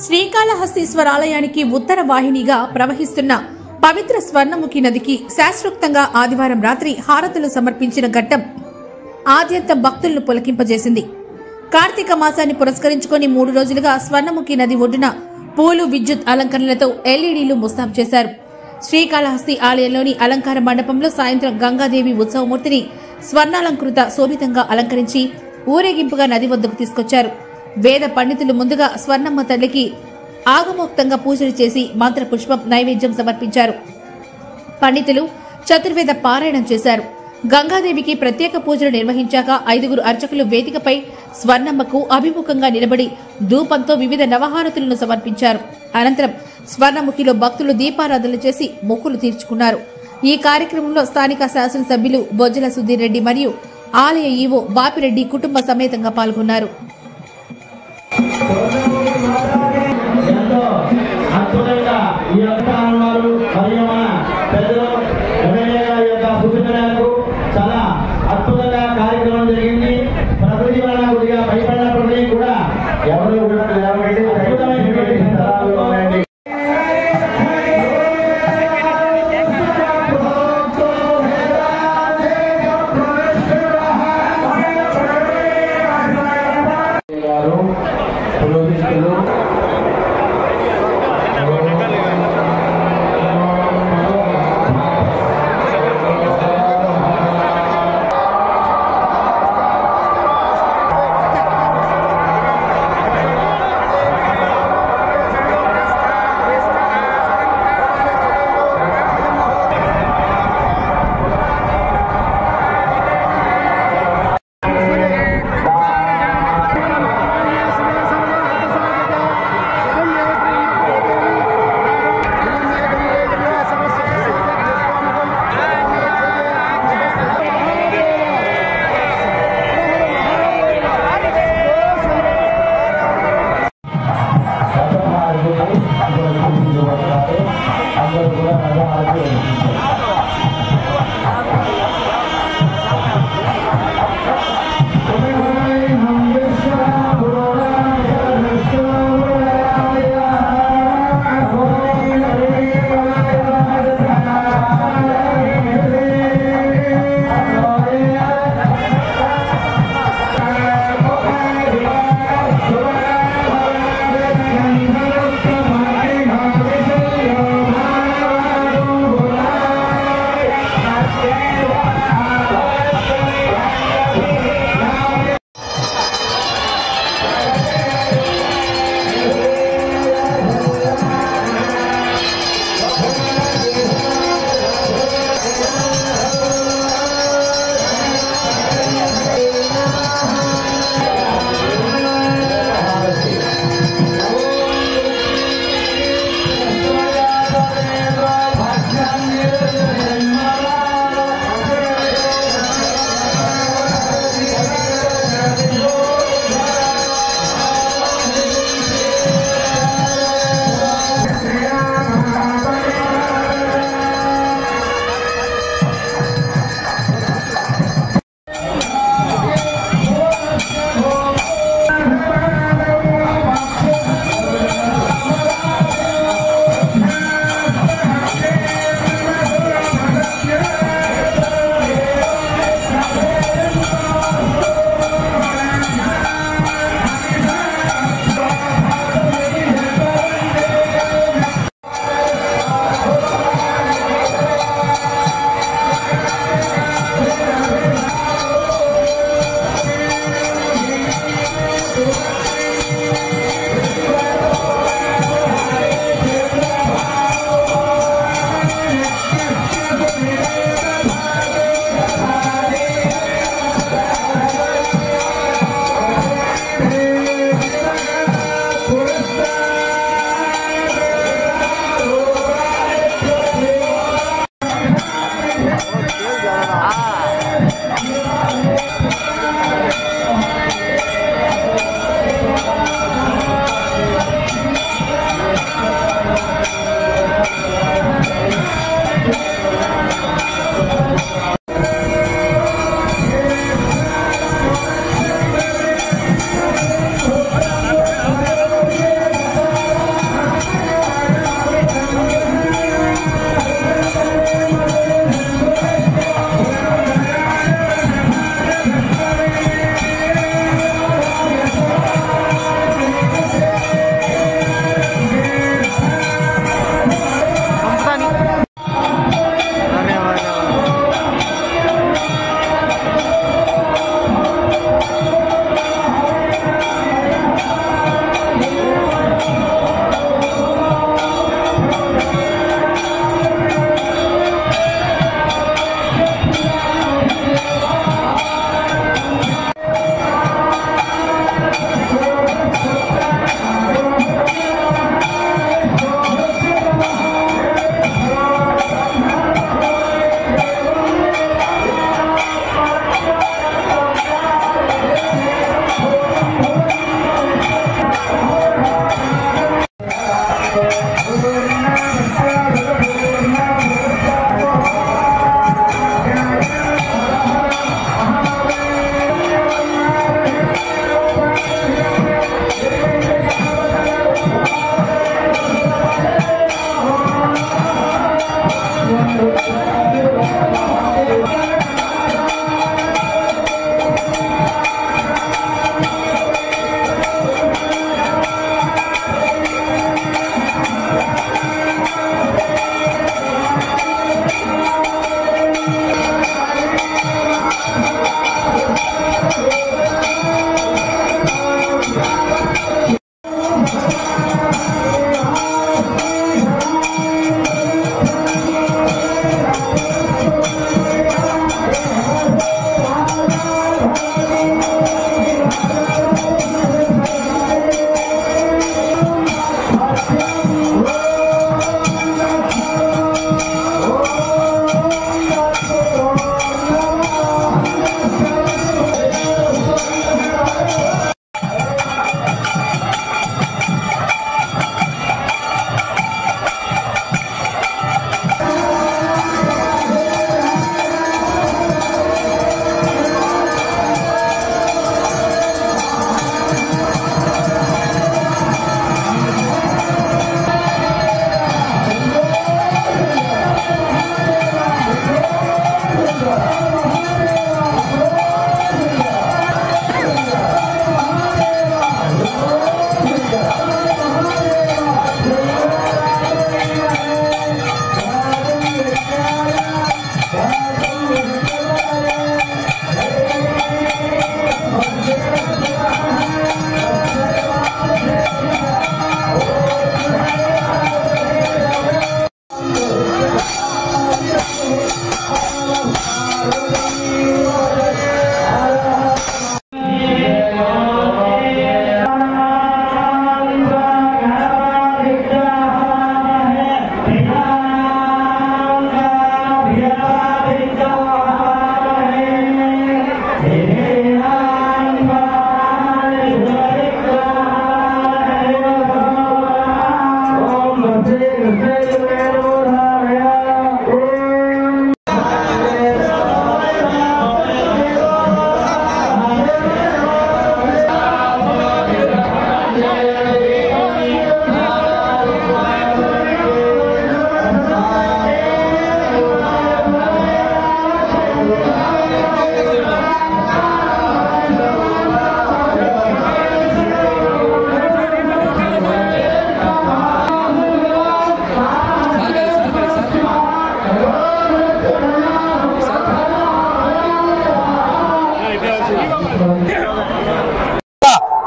శ్రీకాళహస్తీశ్వర ఆలయానికి ఉత్తర వాహినిగా ప్రవహిస్తున్న పవిత్ర స్వర్ణముఖి నదికి శాస్త్రోక్తంగా ఆదివారం రాత్రి హారతులు సమర్పించిన ఘట్టం ఆద్యంతం భక్తులను పులకింపజేసింది. కార్తీక మాసాన్ని పురస్కరించుకుని 3 రోజులుగా స్వర్ణముఖి నది ఒడ్డున పూలు, విద్యుత్ అలంకరణలతో ఎల్ఈడీలు ముస్తాబు చేశారు. శ్రీకాళహస్తి ఆలయంలోని అలంకార మండపంలో సాయంత్రం గంగాదేవి ఉత్సవమూర్తిని స్వర్ణాలంకృత శోభితంగా అలంకరించి ఊరేగింపుగా నది వద్దకు తీసుకొచ్చారు. వేద పండితులు ముందుగా స్వర్ణమ్మ తల్లికి ఆగమోక్తంగా పూజలు చేసి మంత్రపుష్పం నైవేద్యం సమర్పించారు. పండితులు చతుర్వేద పారాయణం చేశారు. గంగాదేవికి ప్రత్యేక పూజలు నిర్వహించాక 5 అర్చకులు వేదికపై స్వర్ణమ్మకు అభిముఖంగా నిలబడి ధూపంతో వివిధ నవహారతులను సమర్పించారు. అనంతరం స్వర్ణముఖిలో భక్తులు దీపారాధనలు చేసి మొక్కులు తీర్చుకున్నారు. ఈ కార్యక్రమంలో స్థానిక శాసనసభ్యులు బొజ్జల సుధీర్ రెడ్డి మరియు ఆలయ ఈవో బాపిరెడ్డి కుటుంబ సమేతంగా పాల్గొన్నారు. చాలా అద్భుతంగా కార్యక్రమం జరిగింది. ప్రకృతి వలన కొద్దిగా భయపడినప్పటికీ కూడా ఎవరు అద్భుతమైనటువంటి స్థలాలు ఉన్నాయండి. పురోహితులు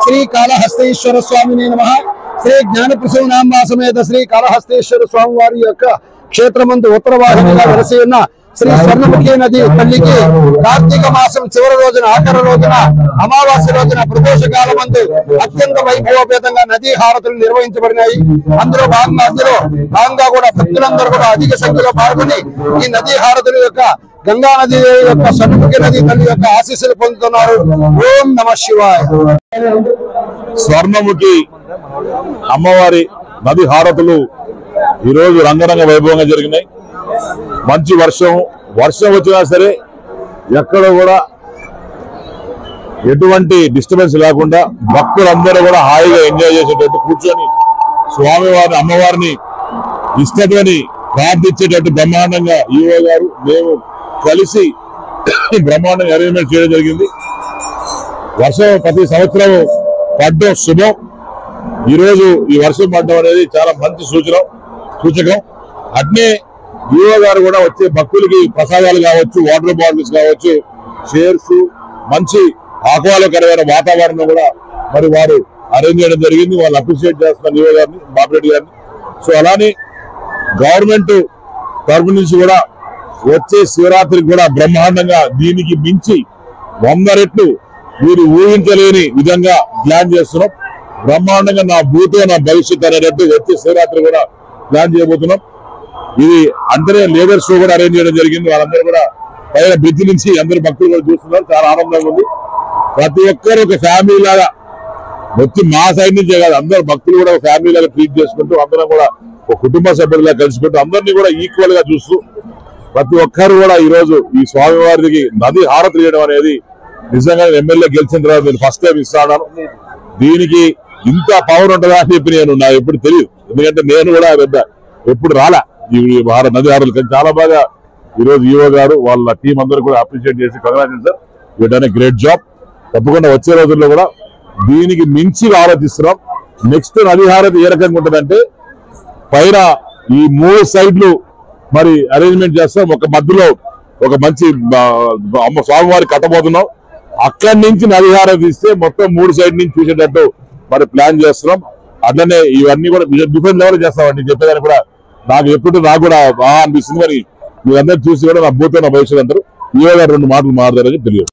श्री कालहस्तेश्वर स्वामी नमः। श्री ज्ञानप्रसूनांबा समेत श्री कालहस्तेश्वर स्वामी वारी యొక్క క్షేత్రమందు ఉత్తరవాహినిగా వెలసి ఉన్న శ్రీ స్వర్ణముఖి నది తల్లికి కార్తీక మాసం చివరి రోజున ఆఖరి రోజున అమావాస్య రోజున ప్రదోష కాలమందు అత్యంత వైభవపేతంగా నదీ హారతులు నిర్వహించబడినాయి। అందులో భాగంగా కూడా భక్తులందరూ కూడా అధిక సంఖ్యలో పాల్గొని ఈ నదీ హారతుల యొక్క గంగా నది యొక్క స్వర్ణముఖి నది తల్లి యొక్క ఆశీస్సులు పొందుతున్నారు। ఓం నమః శివాయ। స్వర్ణముఖి అమ్మవారి నది హారతులు ఈ రోజు రంగరంగ వైభవంగా జరిగినాయి। మంచి వర్షం వచ్చినా సరే ఎక్కడ కూడా ఎటువంటి డిస్టర్బెన్స్ లేకుండా భక్తులందరూ కూడా హాయిగా ఎంజాయ్ చేసేటట్టు కూర్చొని స్వామివారిని అమ్మవారిని ఇష్టమని ప్రార్థించేటట్టు బ్రహ్మాండంగా ఈవో గారు మేము కలిసి బ్రహ్మాండంగా అరేంజ్మెంట్ చేయడం జరిగింది। వర్షం ప్రతి సంవత్సరం పడ్డం శుభం। ఈరోజు ఈ వర్షం పడ్డం అనేది చాలా మంచి సూచకం। అట్నే ఈవో గారు కూడా వచ్చే భక్తులకి ప్రసాదాలు కావచ్చు, వాటర్ బాటిల్స్ కావచ్చు, చైర్స్, మంచి ఆహ్లాదకరమైన వాతావరణం కూడా మరి వారు అరేంజ్ చేయడం జరిగింది। వాళ్ళు అప్రిషియేట్ చేస్తున్నారు ఈవో గారిని, బాపిరెడ్డి గారిని। సో అలానే గవర్నమెంట్ తరఫు నుంచి కూడా వచ్చే శివరాత్రికి కూడా బ్రహ్మాండంగా దీనికి మించి 100 రెట్లు మీరు ఊహించలేని విధంగా ప్లాన్ చేస్తున్నాం। బ్రహ్మాండంగా నా భూతో నా భవిష్యత్ అనేటట్టు వచ్చే శివరాత్రి కూడా ప్లాన్ చేయబోతున్నాం। ఇది అందరే లేబర్ షో కూడా అరేంజ్ చేయడం జరిగింది। వాళ్ళందరూ కూడా పైన బ్రిడ్జ్ నుంచి అందరు భక్తులు కూడా చూస్తున్నారు, చాలా ఆనందంగా ఉంది। ప్రతి ఒక్కరు ఒక ఫ్యామిలీ లాగా వచ్చి మా సైడ్ నుంచే కాదు అందరు భక్తులు కూడా ఒక ఫ్యామిలీ లాగా ట్రీట్ చేసుకుంటూ అందరం కూడా ఒక కుటుంబ సభ్యులుగా కలిసికుంటూ అందరినీ కూడా ఈక్వల్ గా చూస్తూ ప్రతి ఒక్కరు కూడా ఈ రోజు ఈ స్వామివారికి నది హారతి చేయడం అనేది నిజంగా ఎమ్మెల్యే గెలిచిన తర్వాత నేను ఫస్ట్ టైం ఇస్తాను। దీనికి ఇంత పవర్ ఉంటుందా అని చెప్పి నేను నాకు ఎప్పుడు తెలియదు, ఎందుకంటే నేను కూడా ఎప్పుడు రాలా ఈ నది హారతులు। కానీ చాలా బాగా ఈరోజు ఈవో గారు వాళ్ళ టీం అందరూ కూడా అప్రిషియేట్ చేసి congratulation sir, you done a great job. తప్పకుండా వచ్చే రోజుల్లో కూడా దీనికి మించి ఆలోచిస్తున్నాం। నెక్స్ట్ నది హారతి ఏ రకంగా ఉంటుందంటే పైన ఈ 3 సైడ్లు మరి అరేంజ్మెంట్ చేస్తాం, ఒక మధ్యలో ఒక మంచి అమ్మ స్వామివారి కట్టబోతున్నాం, అక్కడి నుంచి నది హారతి ఇస్తే మొత్తం 3 సైడ్ నుంచి చూసేటట్టు మరి ప్లాన్ చేస్తున్నాం। అట్లనే ఇవన్నీ కూడా డిఫరెంట్ లెవెల్ చేస్తామండి చెప్పేదాన్ని కూడా నాకు ఎప్పుడు నాకు కూడా బాగా అనిపిస్తుంది। మరి మీరందరూ చూసి కూడా నా భూతో నా భవిష్యత్ అందరూ ఈవో గారు 2 మాటలు మాట్లాడారని తెలియదు।